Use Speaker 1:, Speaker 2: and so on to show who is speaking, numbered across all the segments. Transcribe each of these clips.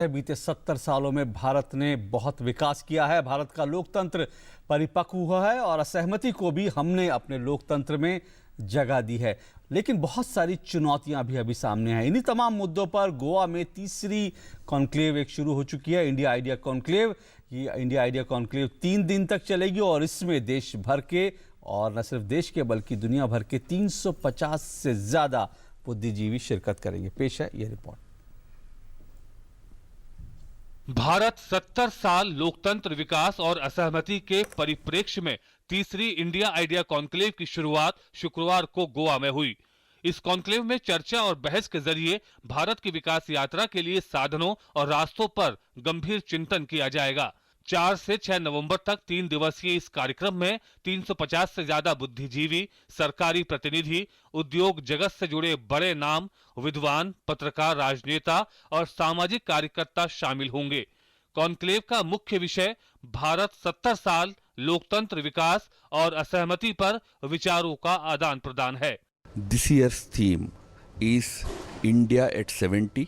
Speaker 1: बीते 70 सालों में भारत ने बहुत विकास किया है। भारत का लोकतंत्र परिपक्व हुआ है और असहमति को भी हमने अपने लोकतंत्र में जगह दी है। लेकिन बहुत सारी चुनौतियां भी अभी सामने हैं। इन्हीं तमाम मुद्दों पर गोवा में तीसरी कॉन्क्लेव एक शुरू हो चुकी है, इंडिया आइडिया कॉन्क्लेव। ये इंडिया आइडिया कॉन्क्लेव 3 दिन तक चलेगी और इसमें देश भर के और न सिर्फ देश के बल्कि दुनिया भर के 350 से ज्यादा बुद्धिजीवी शिरकत करेंगे। पेश है यह रिपोर्ट।
Speaker 2: भारत 70 साल लोकतंत्र विकास और असहमति के परिप्रेक्ष्य में तीसरी इंडिया आइडिया कॉन्क्लेव की शुरुआत शुक्रवार को गोवा में हुई। इस कॉन्क्लेव में चर्चा और बहस के जरिए भारत की विकास यात्रा के लिए साधनों और रास्तों पर गंभीर चिंतन किया जाएगा। 4 से 6 नवंबर तक 3 दिवसीय इस कार्यक्रम में 350 से ज्यादा बुद्धिजीवी, सरकारी प्रतिनिधि, उद्योग जगत से जुड़े बड़े नाम, विद्वान, पत्रकार, राजनेता और सामाजिक कार्यकर्ता शामिल होंगे। कॉन्क्लेव का मुख्य विषय भारत 70 साल लोकतंत्र विकास और असहमति पर विचारों का आदान प्रदान है।
Speaker 3: This year's theme is India at 70,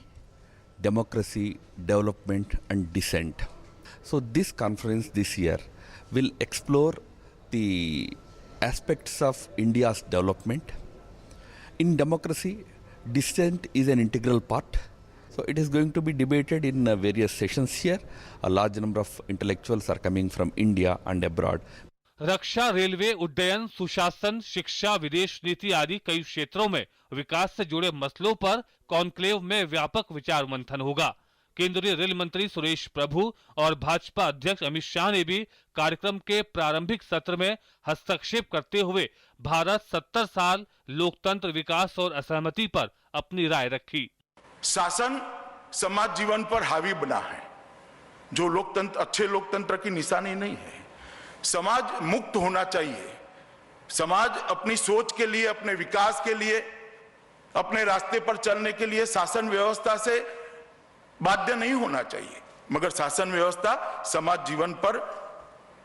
Speaker 3: Democracy, Development and Dissent. So this conference this year will explore the aspects of India's development. In democracy, dissent is an integral part. So it is going to be debated in various sessions here. A large number of intellectuals are coming from India and abroad.
Speaker 2: Raksha, railway, उड्डयन, सुशासन, शिक्षा, विदेश नीति आदि कई क्षेत्रों में विकास से जुड़े मसलों पर कॉन्क्लेव में व्यापक विचार मंथन होगा। केंद्रीय रेल मंत्री सुरेश प्रभु और भाजपा अध्यक्ष अमित शाह ने भी कार्यक्रम के प्रारंभिक सत्र में हस्तक्षेप करते हुए भारत 70 साल लोकतंत्र विकास और असहमति पर अपनी राय रखी।
Speaker 4: शासन समाज जीवन पर हावी बना है, जो लोकतंत्र अच्छे लोकतंत्र की निशानी नहीं है। समाज मुक्त होना चाहिए। समाज अपनी सोच के लिए, अपने विकास के लिए, अपने रास्ते पर चलने के लिए शासन व्यवस्था से बाध्य नहीं होना चाहिए, मगर शासन व्यवस्था समाज जीवन पर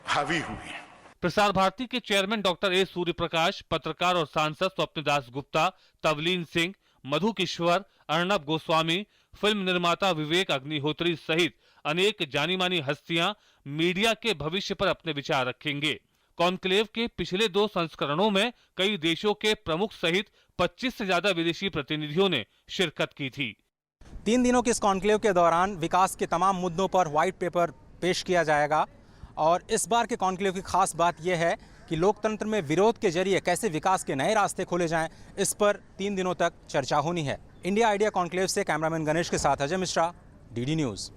Speaker 4: हावी हुई है।
Speaker 2: प्रसार भारती के chairman doctor A Surya Prakash, पत्रकार और सांसद स्वप्नदास गुप्ता, तवलीन सिंह, मधु किश्वर, अर्णब गोस्वामी, फिल्म निर्माता विवेक अग्निहोत्री सहित अनेक जानी मानी हस्तियां मीडिया के भविष्य पर अपने विचार रखेंगे। कॉन्क्लेव के पिछले 2 संस्करणों में कई देशों के प्रमुख सहित 25 से ज्यादा विदेशी प्रतिनिधियों ने शिरकत की थी।
Speaker 5: 3 दिनों के इस कॉन्क्लेव के दौरान विकास के तमाम मुद्दों पर व्हाइट पेपर पेश किया जाएगा और इस बार के कॉन्क्लेव की खास बात यह है कि लोकतंत्र में विरोध के जरिए कैसे विकास के नए रास्ते खोले जाएं, इस पर 3 दिनों तक चर्चा होनी है। इंडिया आइडिया कॉन्क्लेव से कैमरामैन गणेश के साथ अजय मिश्रा, डीडी न्यूज़।